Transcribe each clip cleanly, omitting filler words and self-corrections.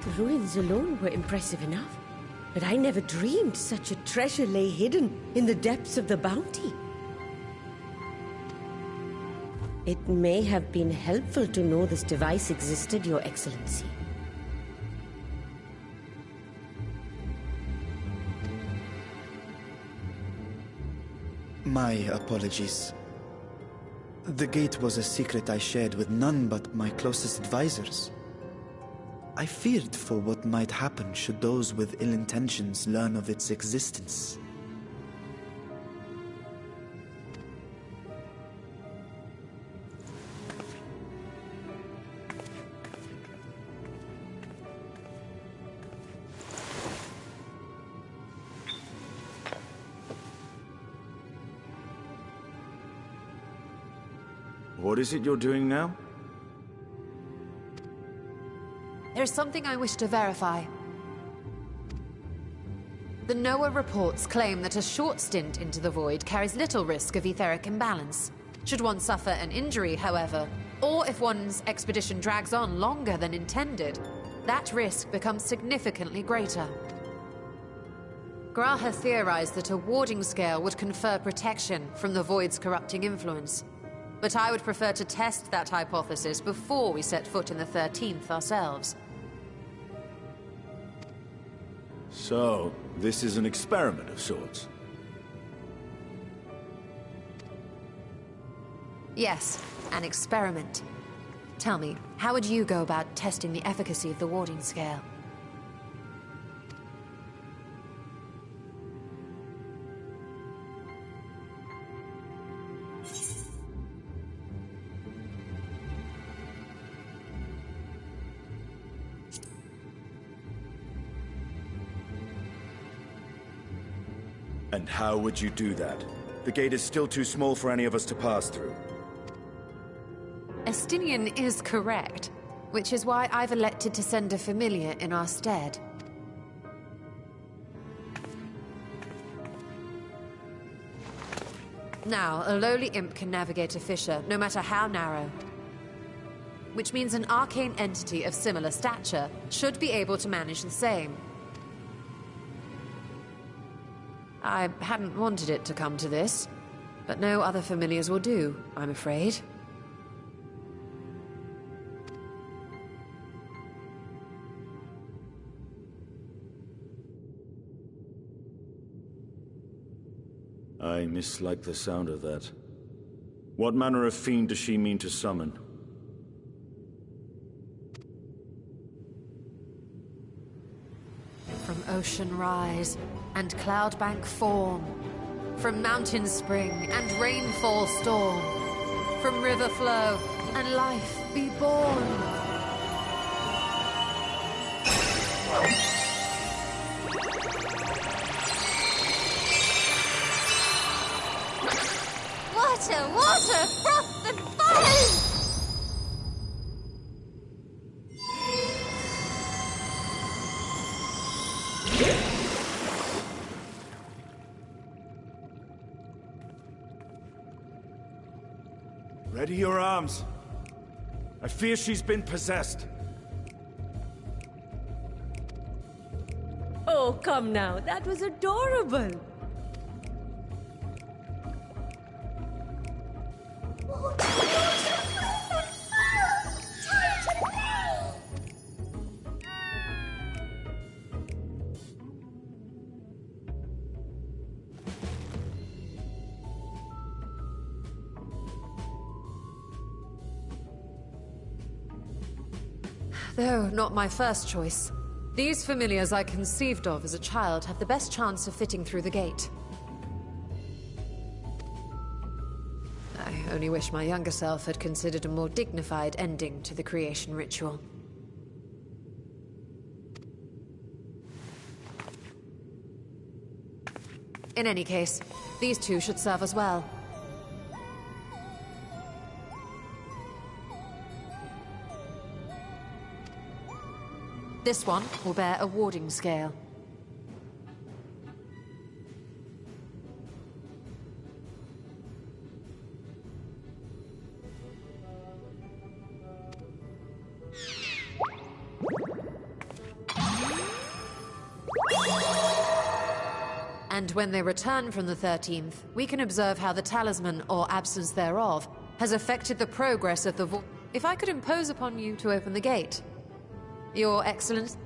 The ruins alone were impressive enough, but I never dreamed such a treasure lay hidden in the depths of the bounty. It may have been helpful to know this device existed, Your Excellency. My apologies. The gate was a secret I shared with none but my closest advisors. I feared for what might happen should those with ill intentions learn of its existence. What is it you're doing now? There's something I wish to verify. The NOAA reports claim that a short stint into the void carries little risk of etheric imbalance. Should one suffer an injury, however, or if one's expedition drags on longer than intended, that risk becomes significantly greater. Graha theorized that a warding scale would confer protection from the void's corrupting influence. But I would prefer to test that hypothesis before we set foot in the 13th ourselves. So, this is an experiment of sorts? Yes, an experiment. Tell me, how would you go about testing the efficacy of the warding scale? And how would you do that? The gate is still too small for any of us to pass through. Estinian is correct, which is why I've elected to send a familiar in our stead. Now, a lowly imp can navigate a fissure, no matter how narrow. Which means an arcane entity of similar stature should be able to manage the same. I hadn't wanted it to come to this, but no other familiars will do, I'm afraid. I mislike the sound of that. What manner of fiend does she mean to summon? From ocean rise and cloudbank form, from mountain spring and rainfall storm, from river flow and life be born. Water, water, froth and foam! Ready your arms. I fear she's been possessed. Oh, come now. That was adorable. Though not my first choice. These familiars I conceived of as a child have the best chance of fitting through the gate. I only wish my younger self had considered a more dignified ending to the creation ritual. In any case, these two should serve us well. This one will bear a warding scale. when they return from the 13th, we can observe how the talisman, or absence thereof, has affected the progress of the void. If I could impose upon you to open the gate. Your Excellency?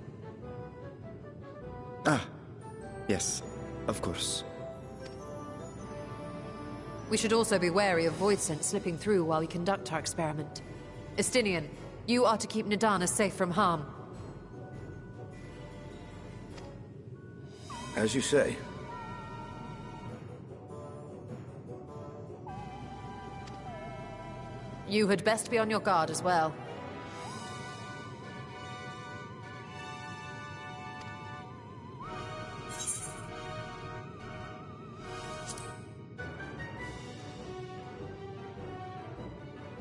Ah, yes, of course. We should also be wary of void scent slipping through while we conduct our experiment. Estinian, you are to keep Nidana safe from harm. As you say. You had best be on your guard as well.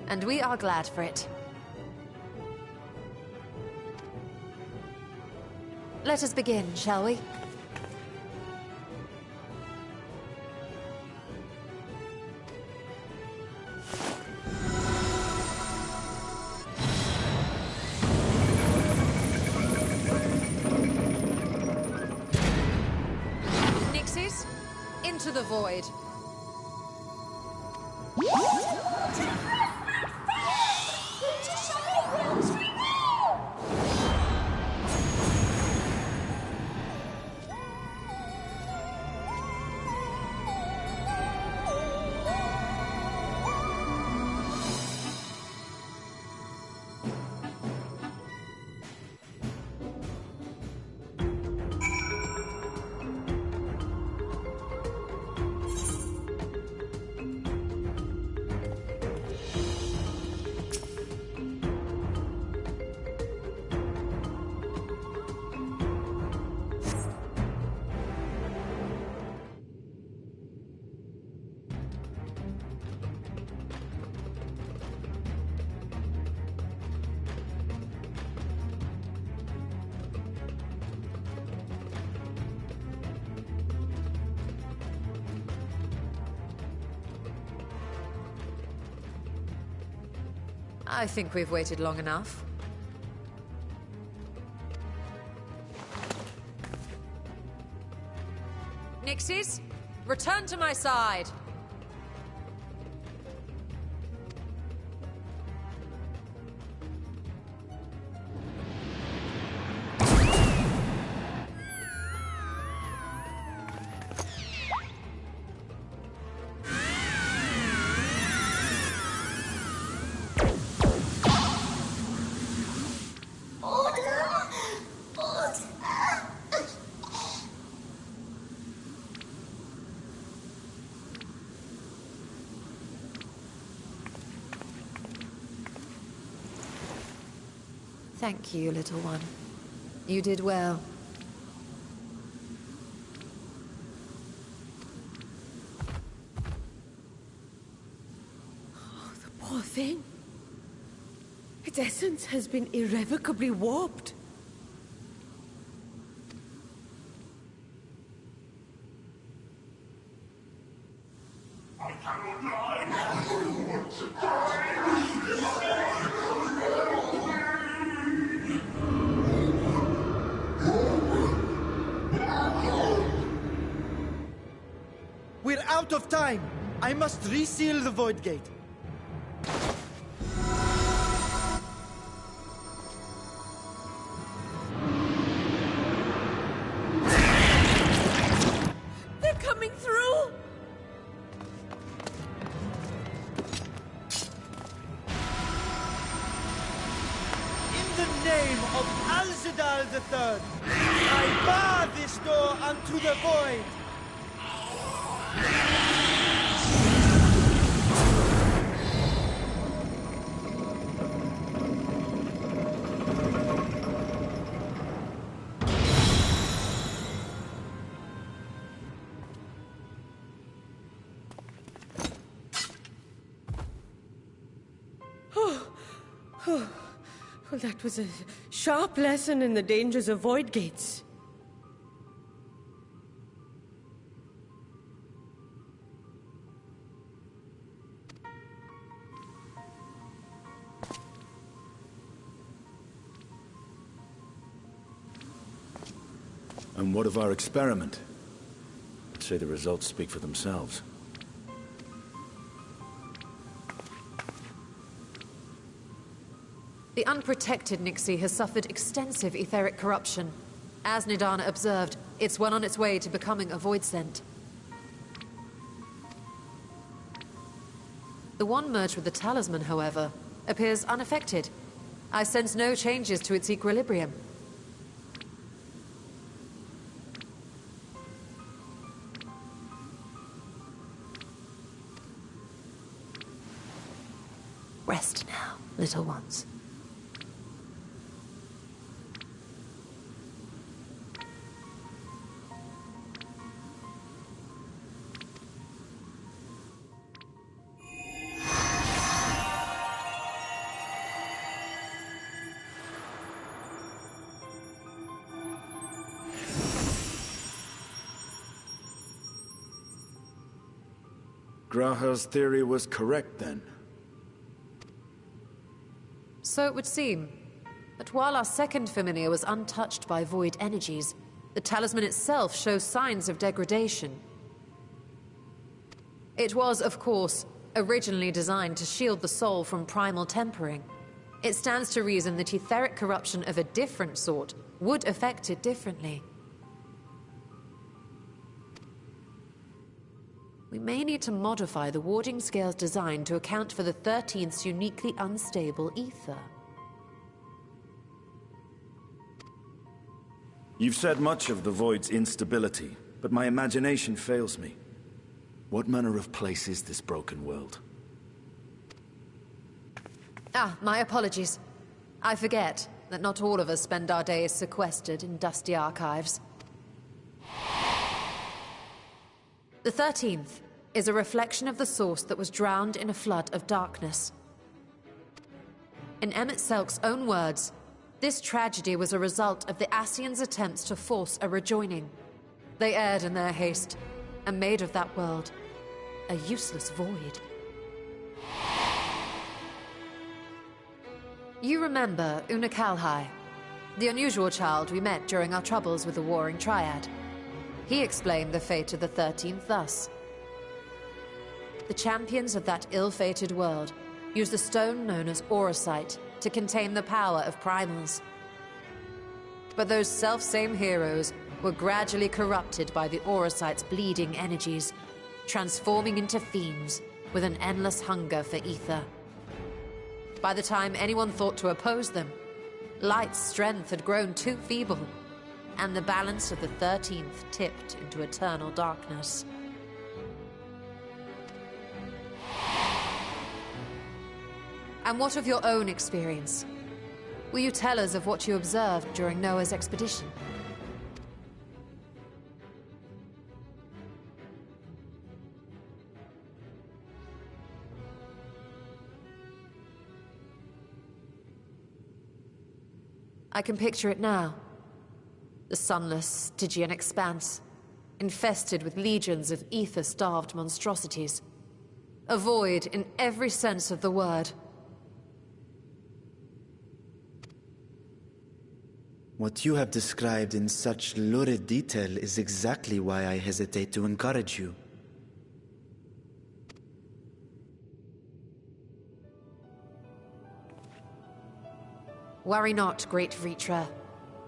And we are glad for it. Let us begin, shall we? Nixies, into the void. I think we've waited long enough. Nixies, return to my side. Thank you, little one. You did well. Oh, the poor thing. Its essence has been irrevocably warped. We're out of time! I must reseal the Void Gate. They're coming through! In the name of Alzadal III, I bar this door unto the Void! Well, that was a sharp lesson in the dangers of void gates. And what of our experiment? say the results speak for themselves. The unprotected Nixie has suffered extensive etheric corruption. As Nidana observed, it's well on its way to becoming a void scent. The one merged with the talisman, however, appears unaffected. I sense no changes to its equilibrium. Rest now, little ones. Graha's theory was correct, then. So it would seem. But while our second familiar was untouched by void energies, the talisman itself shows signs of degradation. It was, of course, originally designed to shield the soul from primal tempering. It stands to reason that etheric corruption of a different sort would affect it differently. We may need to modify the warding scale's design to account for the 13th's uniquely unstable ether. You've said much of the Void's instability, but my imagination fails me. What manner of place is this broken world? Ah, my apologies. I forget that not all of us spend our days sequestered in dusty archives. The 13th is a reflection of the source that was drowned in a flood of darkness. In Emmett Selk's own words, this tragedy was a result of the Ascians' attempts to force a rejoining. They erred in their haste, and made of that world a useless void. You remember Una Kalhai, the unusual child we met during our troubles with the Warring Triad. He explained the fate of the 13th thus. The champions of that ill-fated world used the stone known as Auracite to contain the power of primals. But those self-same heroes were gradually corrupted by the Auracite's bleeding energies, transforming into fiends with an endless hunger for ether. By the time anyone thought to oppose them, Light's strength had grown too feeble, and the balance of the 13th tipped into eternal darkness. And what of your own experience? Will you tell us of what you observed during Noah's expedition? I can picture it now. The sunless, Stygian expanse, infested with legions of ether-starved monstrosities. A void in every sense of the word. What you have described in such lurid detail is exactly why I hesitate to encourage you. Worry not, great Vritra.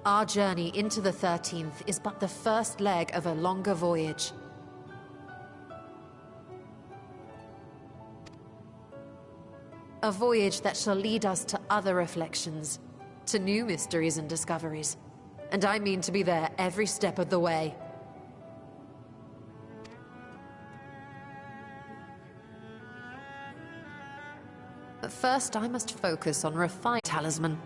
Our journey into the 13th is but the first leg of a longer voyage. A voyage that shall lead us to other reflections, to new mysteries and discoveries. And I mean to be there every step of the way. But first I must focus on refined talisman.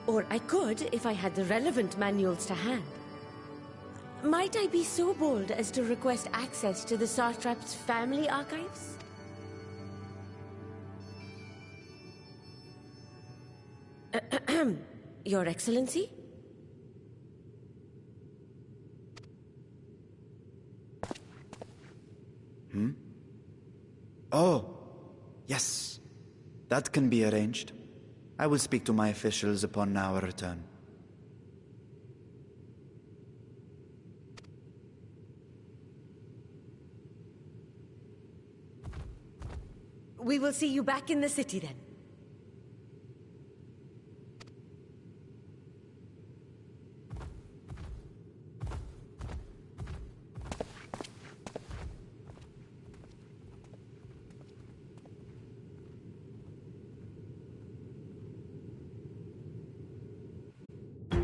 Or I could if I had the relevant manuals to hand. Might I be so bold as to request access to the Satrap's family archives? Your Excellency? Oh, yes. That can be arranged. I will speak to my officials upon our return. We will see you back in the city then.